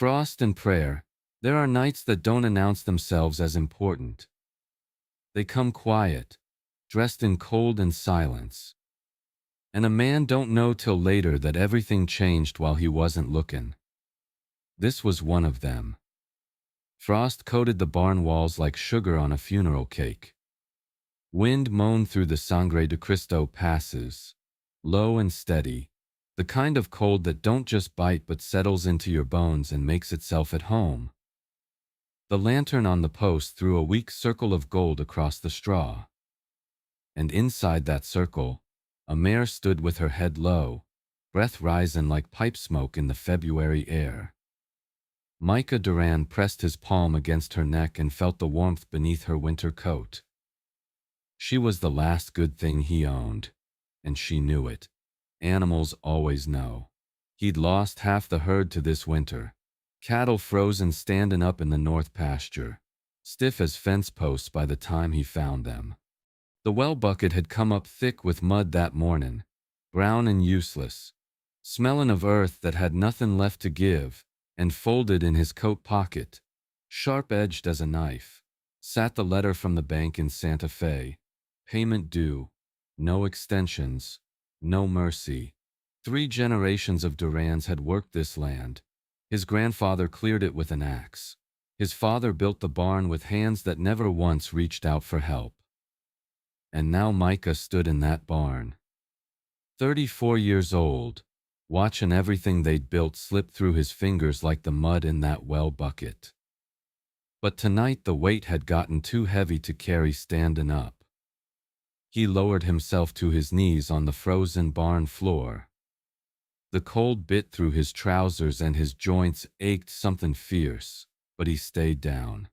Frost and prayer. There are nights that don't announce themselves as important. They come quiet, dressed in cold and silence. And a man don't know till later that everything changed while he wasn't looking. This was one of them. Frost coated the barn walls like sugar on a funeral cake. Wind moaned through the Sangre de Cristo passes, low and steady, the kind of cold that don't just bite but settles into your bones and makes itself at home. The lantern on the post threw a weak circle of gold across the straw. And inside that circle, a mare stood with her head low, breath rising like pipe smoke in the February air. Micah Duran pressed his palm against her neck and felt the warmth beneath her winter coat. She was the last good thing he owned, and she knew it. Animals always know. He'd lost half the herd to this winter. Cattle frozen standing up in the north pasture, stiff as fence posts by the time he found them. The well bucket had come up thick with mud that morning, brown and useless, smelling of earth that had nothing left to give, and folded in his coat pocket, sharp-edged as a knife, sat the letter from the bank in Santa Fe. Payment due, no extensions, no mercy. 3 generations of Durans had worked this land. His grandfather cleared it with an axe. His father built the barn with hands that never once reached out for help. And now Micah stood in that barn, 34 years old, watching everything they'd built slip through his fingers like the mud in that well bucket. But tonight the weight had gotten too heavy to carry standing up. He lowered himself to his knees on the frozen barn floor. The cold bit through his trousers and his joints ached something fierce, but he stayed down.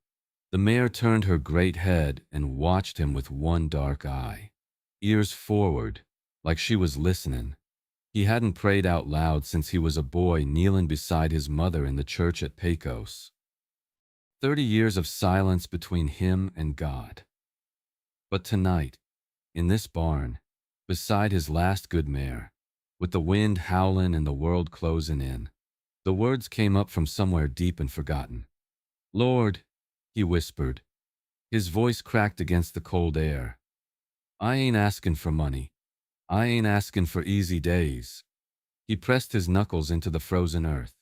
The mare turned her great head and watched him with one dark eye, ears forward, like she was listening. He hadn't prayed out loud since he was a boy kneeling beside his mother in the church at Pecos. 30 years of silence between him and God. But tonight, in this barn, beside his last good mare, with the wind howling and the world closing in, the words came up from somewhere deep and forgotten. "Lord," he whispered. His voice cracked against the cold air. "I ain't asking for money. I ain't asking for easy days." He pressed his knuckles into the frozen earth.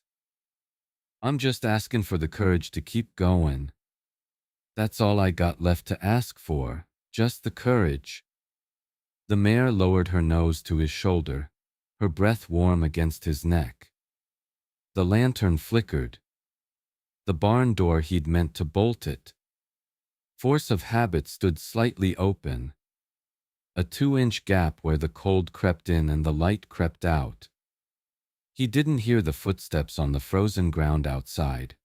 "I'm just asking for the courage to keep going. That's all I got left to ask for, just the courage." The mare lowered her nose to his shoulder, her breath warm against his neck. The lantern flickered. The barn door he'd meant to bolt it. Force of habit stood slightly open, a 2-inch gap where the cold crept in and the light crept out. He didn't hear the footsteps on the frozen ground outside.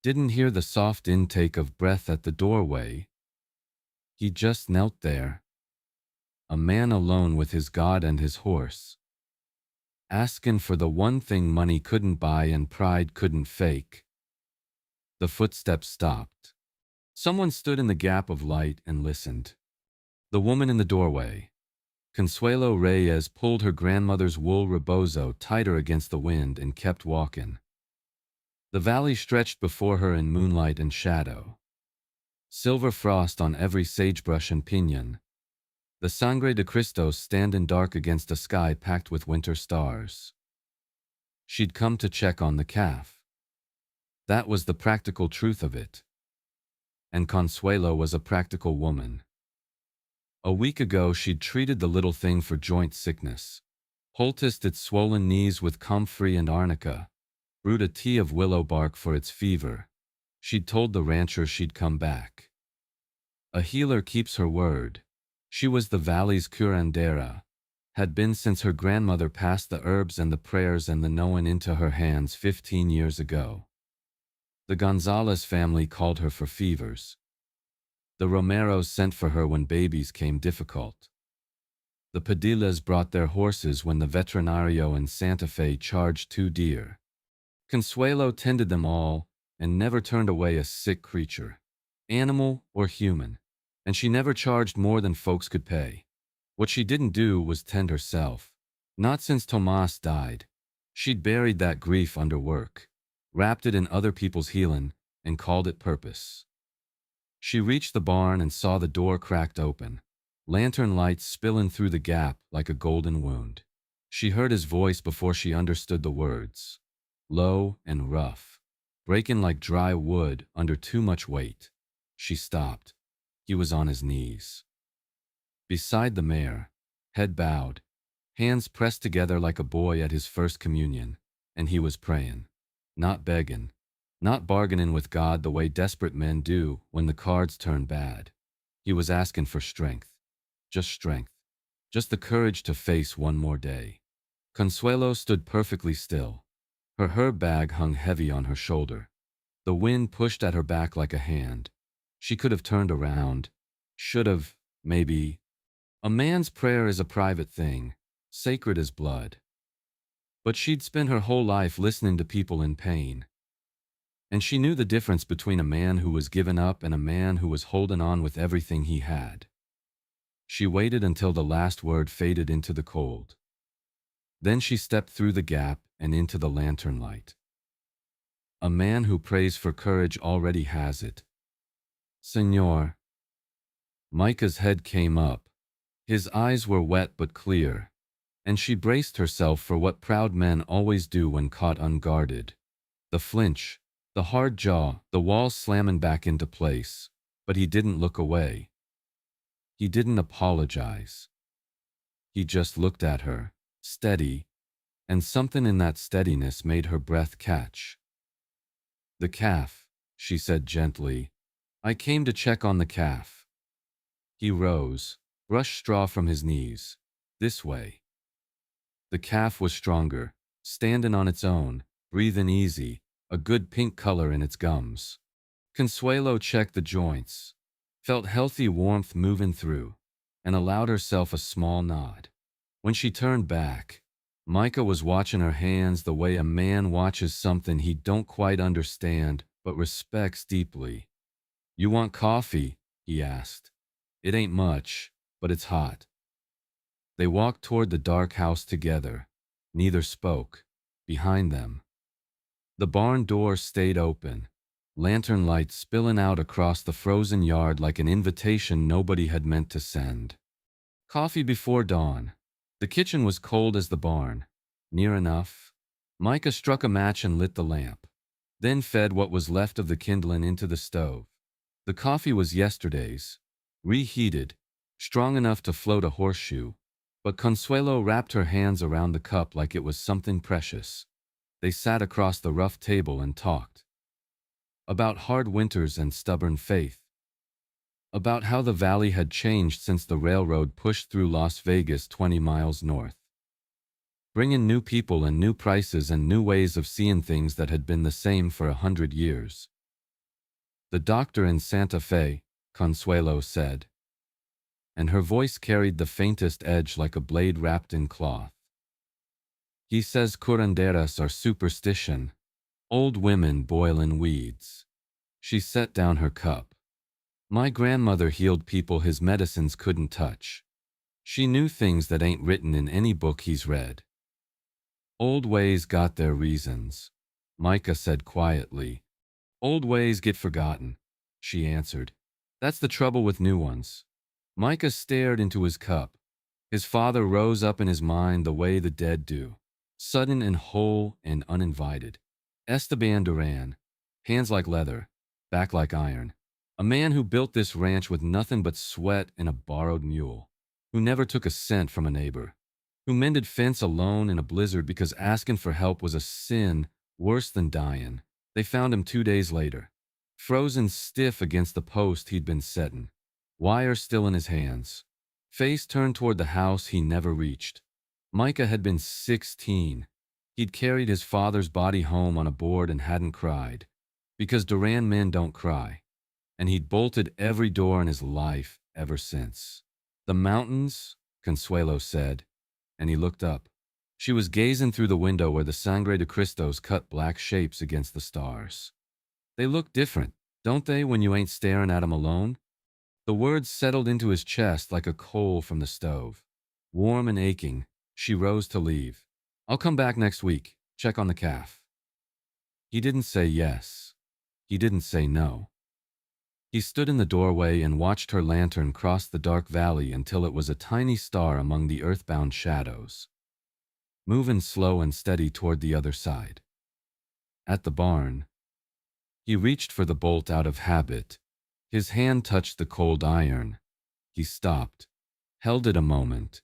Didn't hear the soft intake of breath at the doorway. He just knelt there, a man alone with his God and his horse, asking for the one thing money couldn't buy and pride couldn't fake. The footsteps stopped. Someone stood in the gap of light and listened. The woman in the doorway. Consuelo Reyes pulled her grandmother's wool rebozo tighter against the wind and kept walking. The valley stretched before her in moonlight and shadow. Silver frost on every sagebrush and piñon. The Sangre de Cristo standing dark against a sky packed with winter stars. She'd come to check on the calf. That was the practical truth of it. And Consuelo was a practical woman. A week ago she'd treated the little thing for joint sickness, poulticed its swollen knees with comfrey and arnica, brewed a tea of willow bark for its fever. She'd told the rancher she'd come back. A healer keeps her word. She was the valley's curandera, had been since her grandmother passed the herbs and the prayers and the knowing into her hands 15 years ago. The Gonzalez family called her for fevers. The Romeros sent for her when babies came difficult. The Padillas brought their horses when the veterinario in Santa Fe charged too dear. Consuelo tended them all and never turned away a sick creature, animal or human. And she never charged more than folks could pay. What she didn't do was tend herself. Not since Tomas died. She'd buried that grief under work. wrapped it in other people's healing, and called it purpose. She reached the barn and saw the door cracked open, lantern lights spilling through the gap like a golden wound. She heard his voice before she understood the words, low and rough, breaking like dry wood under too much weight. She stopped. He was on his knees. Beside the mare, head bowed, hands pressed together like a boy at his first communion, and he was praying, not begging, not bargaining with God the way desperate men do when the cards turn bad. He was asking for strength, just the courage to face one more day. Consuelo stood perfectly still. Her herb bag hung heavy on her shoulder. The wind pushed at her back like a hand. She could have turned around, should have, maybe. A man's prayer is a private thing, sacred as blood. But she'd spent her whole life listening to people in pain. And she knew the difference between a man who was given up and a man who was holding on with everything he had. She waited until the last word faded into the cold. Then she stepped through the gap and into the lantern light. A man who prays for courage already has it. Señor. Micah's head came up. His eyes were wet but clear, and she braced herself for what proud men always do when caught unguarded. The flinch, the hard jaw, the walls slamming back into place, but he didn't look away. He didn't apologize. He just looked at her, steady, and something in that steadiness made her breath catch. The calf, she said gently. I came to check on the calf. He rose, brushed straw from his knees. This way. The calf was stronger, standing on its own, breathing easy, a good pink color in its gums. Consuelo checked the joints, felt healthy warmth moving through, and allowed herself a small nod. When she turned back, Micah was watching her hands the way a man watches something he don't quite understand but respects deeply. You want coffee? He asked. It ain't much, but it's hot. They walked toward the dark house together. Neither spoke. Behind them, the barn door stayed open, lantern lights spilling out across the frozen yard like an invitation nobody had meant to send. Coffee before dawn. The kitchen was cold as the barn. Near enough. Micah struck a match and lit the lamp, then fed what was left of the kindling into the stove. The coffee was yesterday's, reheated, strong enough to float a horseshoe, but Consuelo wrapped her hands around the cup like it was something precious. They sat across the rough table and talked. About hard winters and stubborn faith. About how the valley had changed since the railroad pushed through Las Vegas 20 miles north, bringing new people and new prices and new ways of seeing things that had been the same for 100 years. The doctor in Santa Fe, Consuelo said, and her voice carried the faintest edge like a blade wrapped in cloth. He says curanderas are superstition, old women boiling weeds. She set down her cup. My grandmother healed people his medicines couldn't touch. She knew things that ain't written in any book he's read. Old ways got their reasons, Micah said quietly. Old ways get forgotten, she answered. That's the trouble with new ones. Micah stared into his cup. His father rose up in his mind the way the dead do, sudden and whole and uninvited. Esteban Duran, hands like leather, back like iron. A man who built this ranch with nothing but sweat and a borrowed mule, who never took a cent from a neighbor, who mended fence alone in a blizzard because asking for help was a sin worse than dying. They found him 2 days later, frozen stiff against the post he'd been setting, wire still in his hands, face turned toward the house he never reached. Micah had been 16. He'd carried his father's body home on a board and hadn't cried, because Duran men don't cry. And he'd bolted every door in his life ever since. The mountains, Consuelo said, and he looked up. She was gazing through the window where the Sangre de Cristos cut black shapes against the stars. They look different, don't they, when you ain't staring at 'em alone? The words settled into his chest like a coal from the stove. Warm and aching, she rose to leave. I'll come back next week, check on the calf. He didn't say yes. He didn't say no. He stood in the doorway and watched her lantern cross the dark valley until it was a tiny star among the earthbound shadows, moving slow and steady toward the other side. At the barn, he reached for the bolt out of habit. His hand touched the cold iron. He stopped, held it a moment,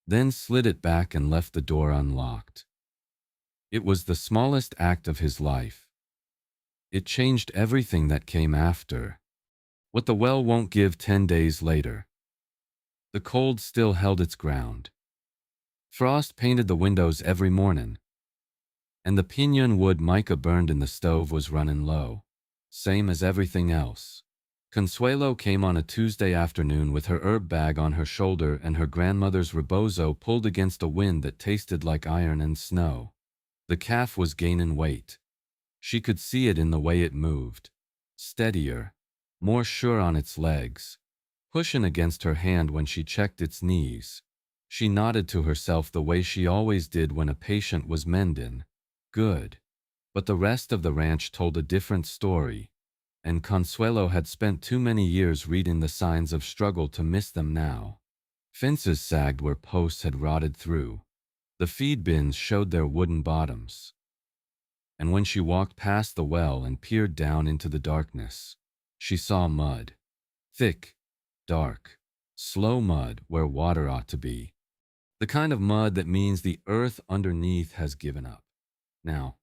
then slid it back and left the door unlocked. It was the smallest act of his life. It changed everything that came after. What the well won't give 10 days later. The cold still held its ground. Frost painted the windows every morning, and the piñon wood Micah burned in the stove was running low, same as everything else. Consuelo came on a Tuesday afternoon with her herb bag on her shoulder and her grandmother's rebozo pulled against a wind that tasted like iron and snow. The calf was gaining weight. She could see it in the way it moved, steadier, more sure on its legs, pushing against her hand when she checked its knees. She nodded to herself the way she always did when a patient was mending. Good. But the rest of the ranch told a different story, and Consuelo had spent too many years reading the signs of struggle to miss them now. Fences sagged where posts had rotted through. The feed bins showed their wooden bottoms. And when she walked past the well and peered down into the darkness, she saw mud. Thick, dark, slow mud where water ought to be. The kind of mud that means the earth underneath has given up. Now,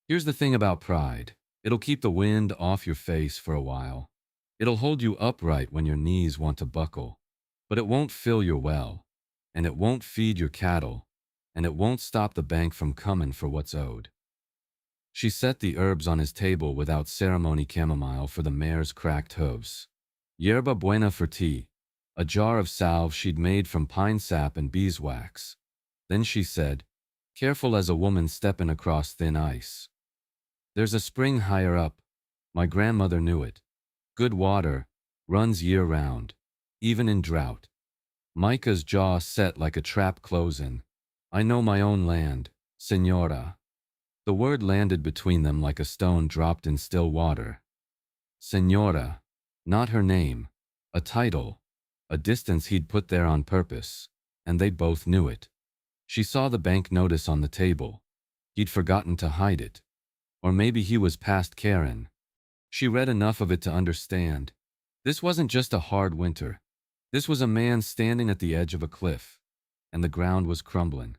here's the thing about pride. It'll keep the wind off your face for a while. It'll hold you upright when your knees want to buckle. But it won't fill your well, and it won't feed your cattle, and it won't stop the bank from coming for what's owed. She set the herbs on his table without ceremony: chamomile for the mare's cracked hooves, yerba buena for tea, a jar of salve she'd made from pine sap and beeswax. Then she said, careful as a woman stepping across thin ice. There's a spring higher up. My grandmother knew it. Good water, runs year-round, even in drought. Micah's jaw set like a trap closing. I know my own land, Señora. The word landed between them like a stone dropped in still water. Señora, not her name, a title, a distance he'd put there on purpose, and they both knew it. She saw the bank notice on the table. He'd forgotten to hide it. Or maybe he was past caring. She read enough of it to understand. This wasn't just a hard winter. This was a man standing at the edge of a cliff, and the ground was crumbling.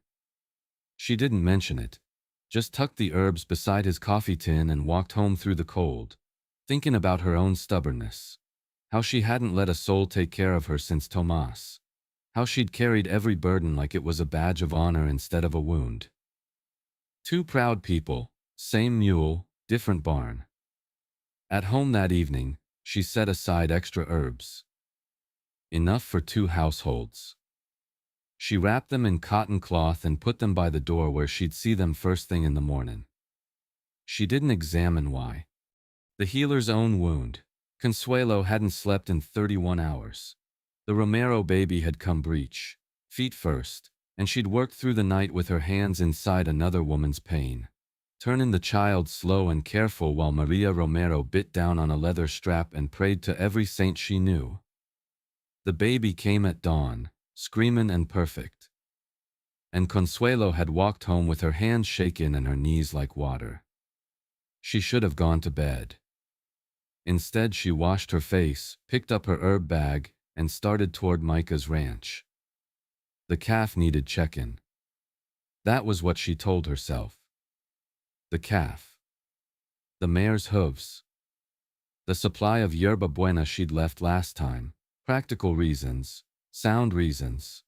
She didn't mention it, just tucked the herbs beside his coffee tin and walked home through the cold, thinking about her own stubbornness, how she hadn't let a soul take care of her since Tomas, how she'd carried every burden like it was a badge of honor instead of a wound. Two proud people, same mule, different barn. At home that evening, she set aside extra herbs. Enough for 2 households. She wrapped them in cotton cloth and put them by the door where she'd see them first thing in the morning. She didn't examine why. The healer's own wound. Consuelo hadn't slept in 31 hours. The Romero baby had come breech, feet first, and she'd worked through the night with her hands inside another woman's pain, turning the child slow and careful while Maria Romero bit down on a leather strap and prayed to every saint she knew. The baby came at dawn, screaming and perfect. And Consuelo had walked home with her hands shaken and her knees like water. She should have gone to bed. Instead, she washed her face, picked up her herb bag, and started toward Micah's ranch. The calf needed checking. That was what she told herself. The calf. The mare's hooves. The supply of yerba buena she'd left last time. Practical reasons. Sound reasons.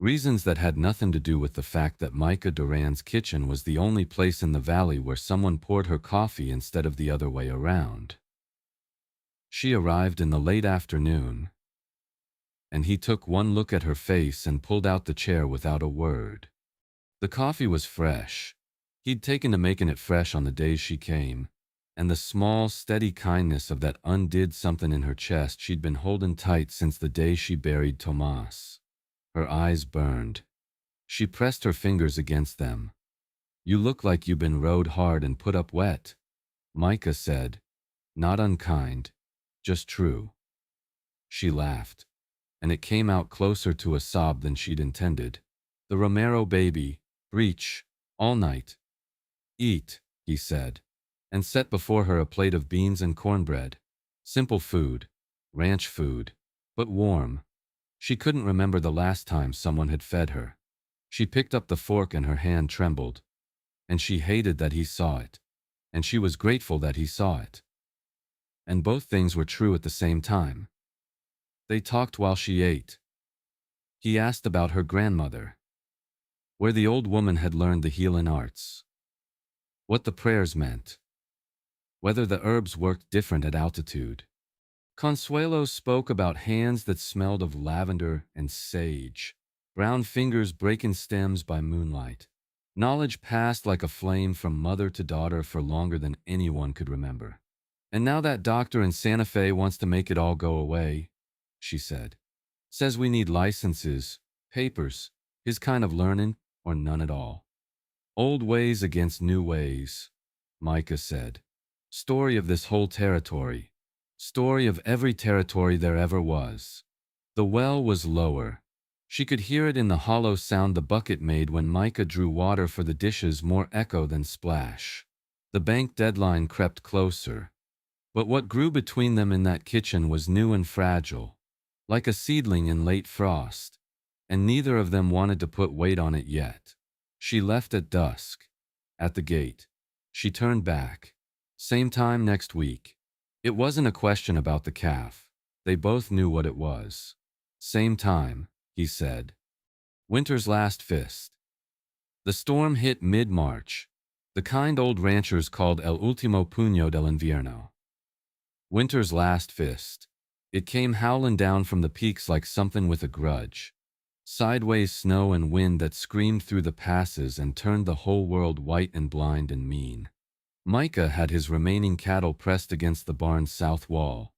Reasons that had nothing to do with the fact that Micah Duran's kitchen was the only place in the valley where someone poured her coffee instead of the other way around. She arrived in the late afternoon, and he took one look at her face and pulled out the chair without a word. The coffee was fresh. He'd taken to making it fresh on the days she came, and the small, steady kindness of that undid something in her chest she'd been holding tight since the day she buried Tomas. Her eyes burned. She pressed her fingers against them. You look like you've been rode hard and put up wet, Micah said, not unkind, just true. She laughed, and it came out closer to a sob than she'd intended. The Romero baby, breech, all night. Eat, he said, and set before her a plate of beans and cornbread. Simple food, ranch food, but warm. She couldn't remember the last time someone had fed her. She picked up the fork and her hand trembled, and she hated that he saw it, and she was grateful that he saw it. And both things were true at the same time. They talked while she ate. He asked about her grandmother, where the old woman had learned the healing arts, what the prayers meant, whether the herbs worked different at altitude. Consuelo spoke about hands that smelled of lavender and sage, brown fingers breaking stems by moonlight. Knowledge passed like a flame from mother to daughter for longer than anyone could remember. And now that doctor in Santa Fe wants to make it all go away, she said. Says we need licenses, papers, his kind of learning, or none at all. Old ways against new ways, Micah said. Story of this whole territory. Story of every territory there ever was. The well was lower. She could hear it in the hollow sound the bucket made when Micah drew water for the dishes, more echo than splash. The bank deadline crept closer. But what grew between them in that kitchen was new and fragile, like a seedling in late frost, and neither of them wanted to put weight on it yet. She left at dusk. At the gate, she turned back. Same time next week. It wasn't a question about the calf. They both knew what it was. Same time, he said. Winter's last fist. The storm hit mid-March, the kind old ranchers called el último puño del invierno. Winter's last fist. It came howling down from the peaks like something with a grudge. Sideways snow and wind that screamed through the passes and turned the whole world white and blind and mean. Micah had his remaining cattle pressed against the barn's south wall,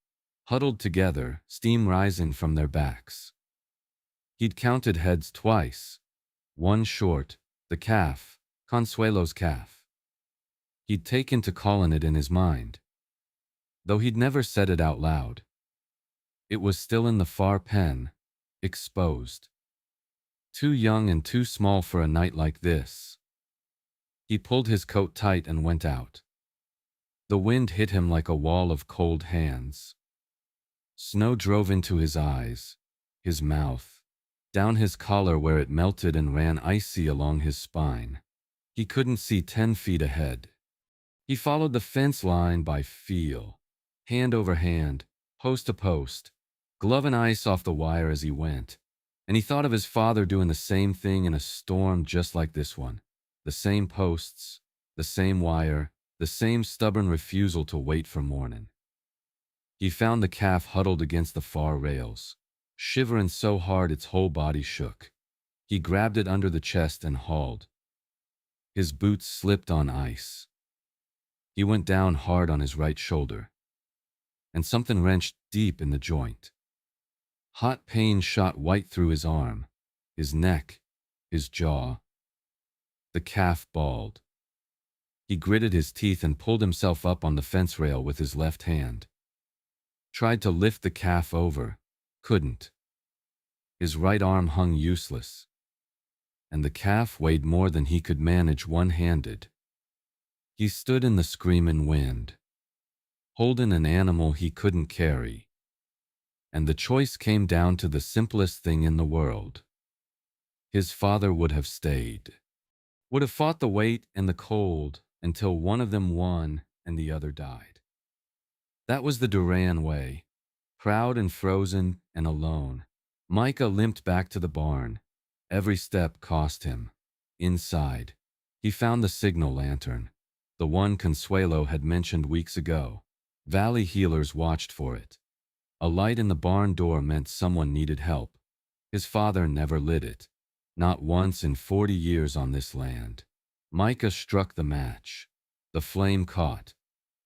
huddled together, steam rising from their backs. He'd counted heads twice, one short, the calf, Consuelo's calf. He'd taken to calling it in his mind, though he'd never said it out loud. It was still in the far pen, exposed. Too young and too small for a night like this. He pulled his coat tight and went out. The wind hit him like a wall of cold hands. Snow drove into his eyes, his mouth, down his collar where it melted and ran icy along his spine. He couldn't see 10 feet ahead. He followed the fence line by feel, hand over hand, post to post, gloving ice off the wire as he went. And he thought of his father doing the same thing in a storm just like this one. The same posts, the same wire, the same stubborn refusal to wait for morning. He found the calf huddled against the far rails, shivering so hard its whole body shook. He grabbed it under the chest and hauled. His boots slipped on ice. He went down hard on his right shoulder, and something wrenched deep in the joint. Hot pain shot white through his arm, his neck, his jaw. The calf bawled. He gritted his teeth and pulled himself up on the fence rail with his left hand. Tried to lift the calf over, couldn't. His right arm hung useless, and the calf weighed more than he could manage one-handed. He stood in the screaming wind, holding an animal he couldn't carry. And the choice came down to the simplest thing in the world. His father would have stayed, would have fought the weight and the cold until one of them won and the other died. That was the Duran way, proud and frozen and alone. Micah limped back to the barn. Every step cost him. Inside, he found the signal lantern, the one Consuelo had mentioned weeks ago. Valley healers watched for it. A light in the barn door meant someone needed help. His father never lit it, not once in 40 years on this land. Micah struck the match. The flame caught.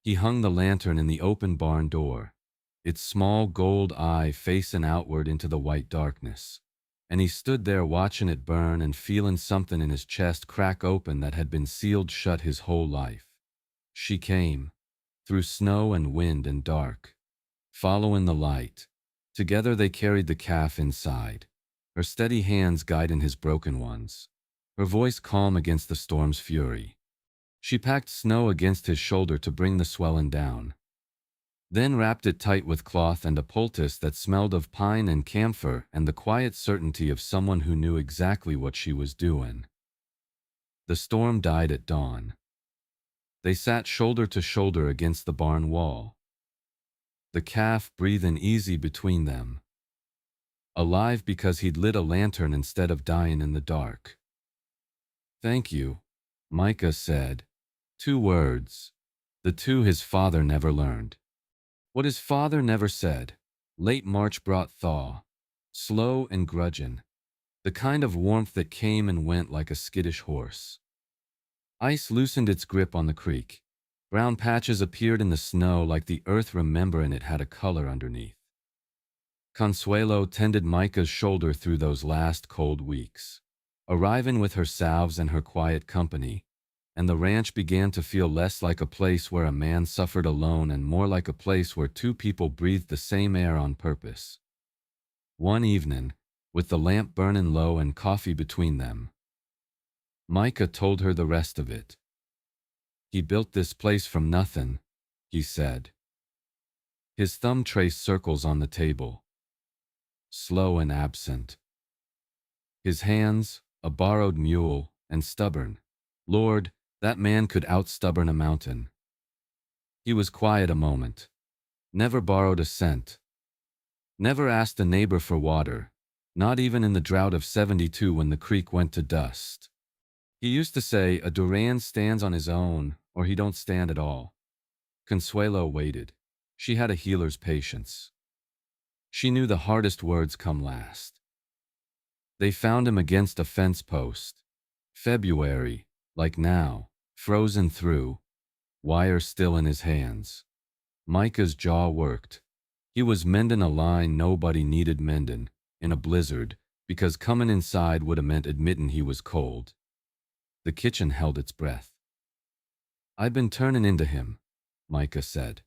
He hung the lantern in the open barn door, its small gold eye facing outward into the white darkness. and he stood there watching it burn and feeling something in his chest crack open that had been sealed shut his whole life. She came, through snow and wind and dark, following the light. Together they carried the calf inside, her steady hands guiding his broken ones, her voice calm against the storm's fury. She packed snow against his shoulder to bring the swelling down, then wrapped it tight with cloth and a poultice that smelled of pine and camphor and the quiet certainty of someone who knew exactly what she was doing. The storm died at dawn. They sat shoulder to shoulder against the barn wall, the calf breathing easy between them, alive because he'd lit a lantern instead of dying in the dark. "Thank you," Micah said. 2 words, the 2 his father never learned. What his father never said. Late March brought thaw, slow and grudging, the kind of warmth that came and went like a skittish horse. Ice loosened its grip on the creek. Brown patches appeared in the snow like the earth remembering it had a color underneath. Consuelo tended Micah's shoulder through those last cold weeks, arriving with her salves and her quiet company, and the ranch began to feel less like a place where a man suffered alone and more like a place where 2 people breathed the same air on purpose. One evening, with the lamp burning low and coffee between them, Micah told her the rest of it. "He built this place from nothing," he said. His thumb traced circles on the table, slow and absent. His hands, a borrowed mule, and stubborn. Lord, that man could outstubborn a mountain. He was quiet a moment, never borrowed a cent, never asked a neighbor for water, not even in the drought of 72 when the creek went to dust. He used to say, "A Duran stands on his own, or he don't stand at all." Consuelo waited. She had a healer's patience. She knew the hardest words come last. They found him against a fence post. February, like now, frozen through, wire still in his hands. Micah's jaw worked. He was mending a line nobody needed mending, in a blizzard, because coming inside would have meant admitting he was cold. The kitchen held its breath. "I've been turning into him," Micah said.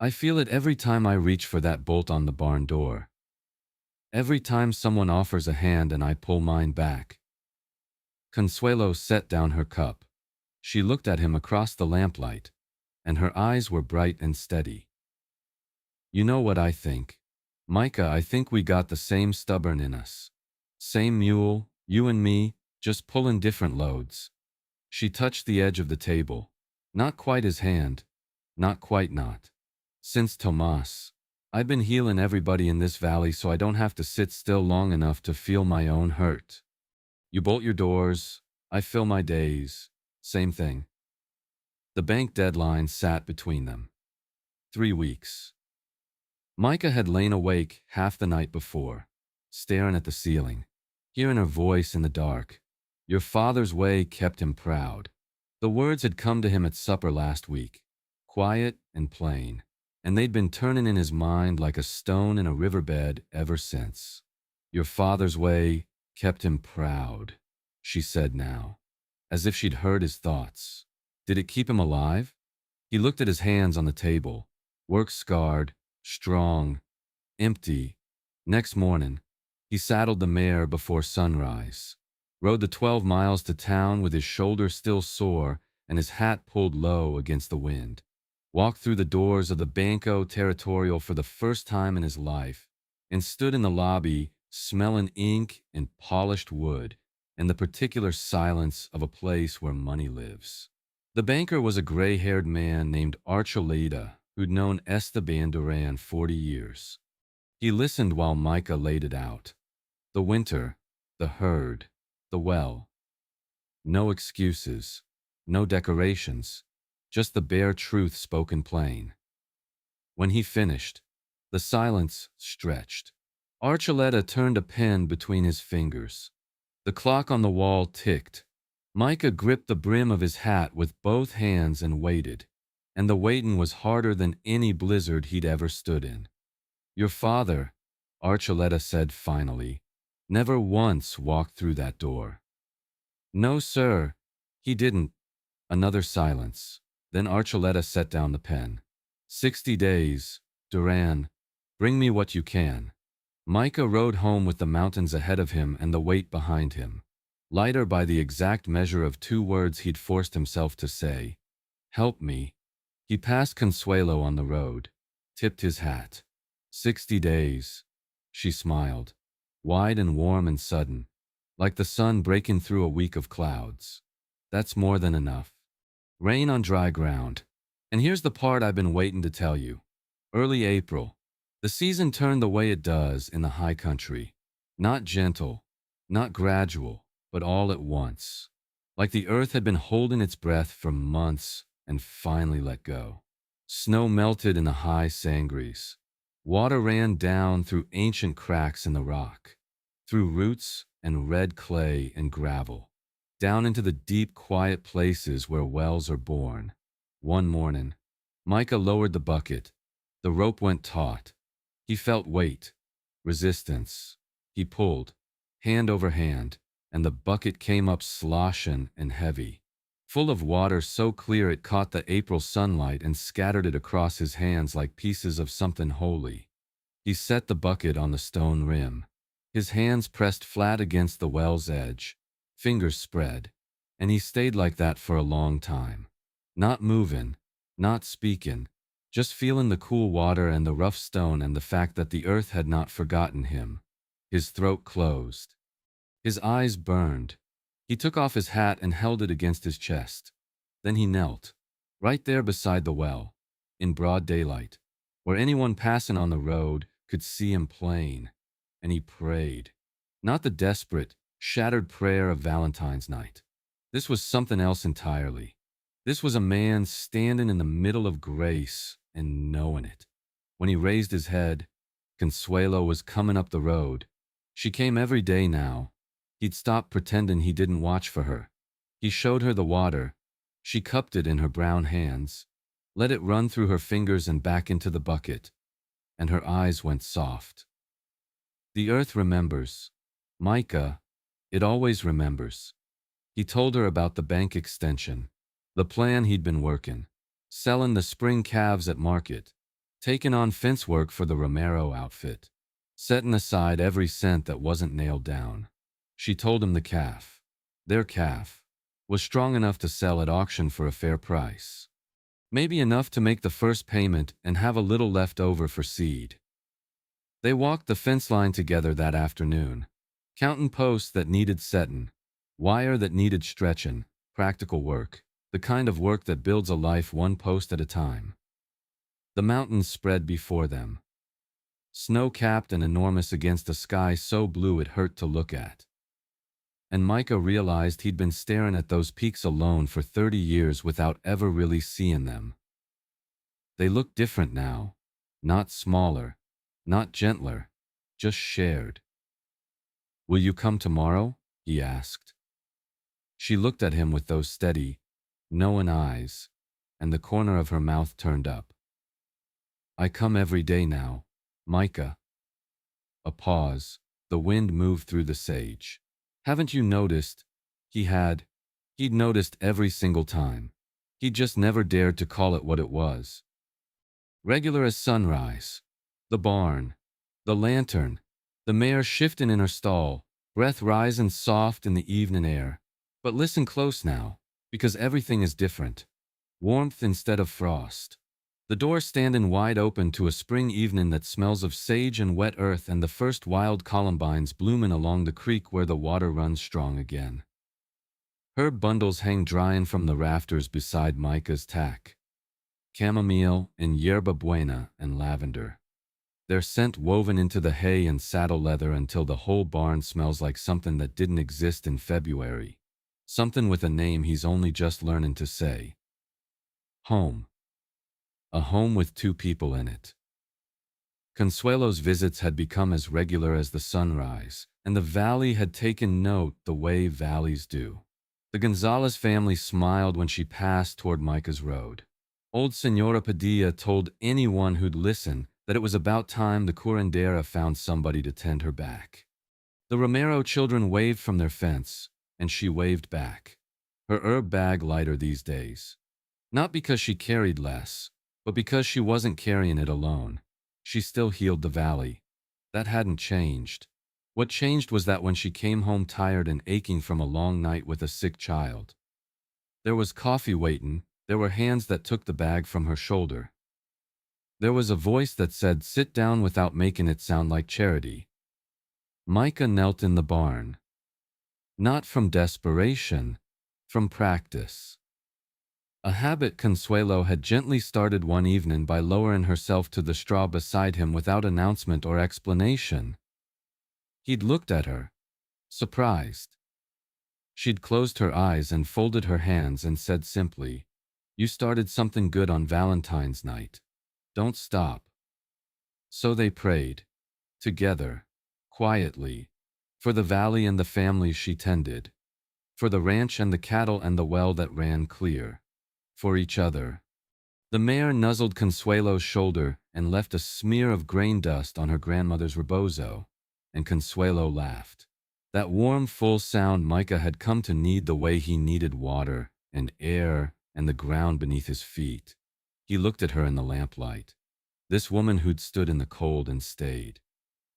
"I feel it every time I reach for that bolt on the barn door. Every time someone offers a hand and I pull mine back." Consuelo set down her cup. She looked at him across the lamplight, and her eyes were bright and steady. "You know what I think, Micah, I think we got the same stubborn in us. Same mule, you and me, just pulling different loads." She touched the edge of the table. Not quite his hand, not quite not. "Since Tomas, I've been healing everybody in this valley so I don't have to sit still long enough to feel my own hurt. You bolt your doors, I fill my days, same thing." The bank deadline sat between them. 3 weeks. Micah had lain awake half the night before, staring at the ceiling, hearing her voice in the dark. Your father's way kept him proud. The words had come to him at supper last week, quiet and plain, and they'd been turning in his mind like a stone in a riverbed ever since. Your father's way kept him proud, she said now, as if she'd heard his thoughts. Did it keep him alive? He looked at his hands on the table, work-scarred, strong, empty. Next morning, he saddled the mare before sunrise, rode the 12 miles to town with his shoulder still sore and his hat pulled low against the wind, walked through the doors of the Banco Territorial for the first time in his life, and stood in the lobby smelling ink and polished wood and the particular silence of a place where money lives. The banker was a gray-haired man named Archuleta who'd known Esteban Duran 40 years. He listened while Micah laid it out. The winter, the herd, the well. No excuses, no decorations, just the bare truth spoken plain. When he finished, the silence stretched. Archuleta turned a pen between his fingers. The clock on the wall ticked. Micah gripped the brim of his hat with both hands and waited, and the waiting was harder than any blizzard he'd ever stood in. Your father, Archuleta said finally, never once walked through that door. No, sir, he didn't. Another silence. Then Archuleta set down the pen. 60 days, Duran. Bring me what you can. Micah rode home with the mountains ahead of him and the weight behind him, lighter by the exact measure of 2 words he'd forced himself to say. Help me. He passed Consuelo on the road, tipped his hat. 60 days. She smiled, wide and warm and sudden, like the sun breaking through a week of clouds. That's more than enough. Rain on dry ground. And here's the part I've been waiting to tell you. Early April. The season turned the way it does in the high country. Not gentle, not gradual, but all at once. Like the earth had been holding its breath for months and finally let go. Snow melted in the high sangres. Water ran down through ancient cracks in the rock, through roots and red clay and gravel, down into the deep, quiet places where wells are born. One morning, Micah lowered the bucket. The rope went taut. He felt weight, resistance. He pulled, hand over hand, and the bucket came up sloshing and heavy, full of water so clear it caught the April sunlight and scattered it across his hands like pieces of something holy. He set the bucket on the stone rim, his hands pressed flat against the well's edge, fingers spread, and he stayed like that for a long time, not moving, not speaking, just feeling the cool water and the rough stone and the fact that the earth had not forgotten him. His throat closed. His eyes burned. He took off his hat and held it against his chest. Then he knelt, right there beside the well, in broad daylight, where anyone passing on the road could see him plain, and he prayed. Not the desperate, shattered prayer of Valentine's night. This was something else entirely. This was a man standing in the middle of grace and knowing it. When he raised his head, Consuelo was coming up the road. She came every day now. He'd stopped pretending he didn't watch for her. He showed her the water. She cupped it in her brown hands, let it run through her fingers and back into the bucket, and her eyes went soft. The earth remembers. Micah, it always remembers. He told her about the bank extension, the plan he'd been working, selling the spring calves at market, taking on fence work for the Romero outfit, setting aside every cent that wasn't nailed down. She told him the calf, their calf, was strong enough to sell at auction for a fair price. Maybe enough to make the first payment and have a little left over for seed. They walked the fence line together that afternoon, counting posts that needed setting, wire that needed stretching, practical work, the kind of work that builds a life one post at a time. The mountains spread before them, snow-capped and enormous against a sky so blue it hurt to look at. And Micah realized he'd been staring at those peaks alone for 30 years without ever really seeing them. They looked different now, not smaller, not gentler, just shared. "Will you come tomorrow?" he asked. She looked at him with those steady, knowing eyes, and the corner of her mouth turned up. "I come every day now, Micah." A pause. The wind moved through the sage. "Haven't you noticed?" He'd noticed every single time. He'd just never dared to call it what it was. Regular as sunrise. The barn, the lantern, the mare shifting in her stall, breath rising soft in the evening air. But listen close now, because everything is different. Warmth instead of frost. The door standing wide open to a spring evening that smells of sage and wet earth and the first wild columbines blooming along the creek where the water runs strong again. Herb bundles hang drying from the rafters beside Micah's tack. Chamomile and yerba buena and lavender. Their scent woven into the hay and saddle leather until the whole barn smells like something that didn't exist in February. Something with a name he's only just learning to say. Home. A home with 2 people in it. Consuelo's visits had become as regular as the sunrise, and the valley had taken note the way valleys do. The Gonzalez family smiled when she passed toward Micah's road. Old Senora Padilla told anyone who'd listen that it was about time the curandera found somebody to tend her back. The Romero children waved from their fence, and she waved back. Her herb bag lighter these days. Not because she carried less, but because she wasn't carrying it alone. She still healed the valley. That hadn't changed. What changed was that when she came home tired and aching from a long night with a sick child, there was coffee waiting, there were hands that took the bag from her shoulder. There was a voice that said, "Sit down," without making it sound like charity. Micah knelt in the barn. Not from desperation, from practice. A habit Consuelo had gently started one evening by lowering herself to the straw beside him without announcement or explanation. He'd looked at her, surprised. She'd closed her eyes and folded her hands and said simply, "You started something good on Valentine's night. Don't stop." So they prayed, together, quietly, for the valley and the families she tended, for the ranch and the cattle and the well that ran clear, for each other. The mare nuzzled Consuelo's shoulder and left a smear of grain dust on her grandmother's rebozo, and Consuelo laughed. That warm, full sound Micah had come to need the way he needed water and air and the ground beneath his feet. He looked at her in the lamplight. This woman who'd stood in the cold and stayed.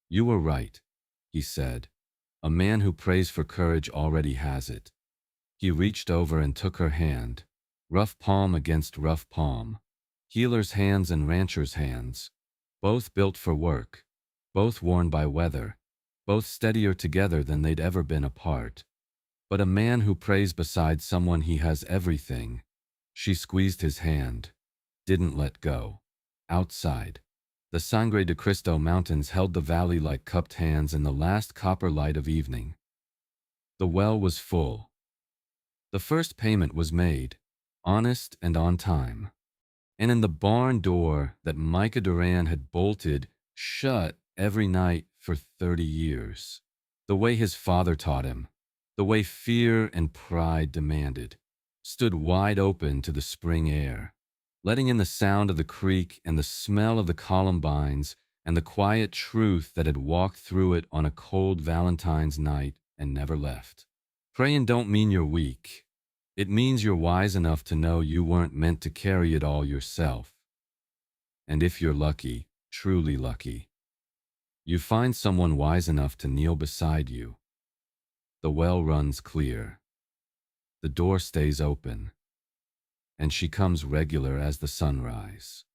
"You were right," he said. "A man who prays for courage already has it." He reached over and took her hand, rough palm against rough palm. Healer's hands and rancher's hands, both built for work, both worn by weather, both steadier together than they'd ever been apart. But a man who prays beside someone he has everything. She squeezed his hand, didn't let go. Outside, the Sangre de Cristo mountains held the valley like cupped hands in the last copper light of evening. The well was full. The first payment was made, honest and on time. And in the barn door that Micah Duran had bolted shut every night for 30 years, the way his father taught him, the way fear and pride demanded, stood wide open to the spring air, letting in the sound of the creek and the smell of the columbines and the quiet truth that had walked through it on a cold Valentine's night and never left. Praying don't mean you're weak. It means you're wise enough to know you weren't meant to carry it all yourself. And if you're lucky, truly lucky, you find someone wise enough to kneel beside you. The well runs clear. The door stays open. And she comes regular as the sunrise.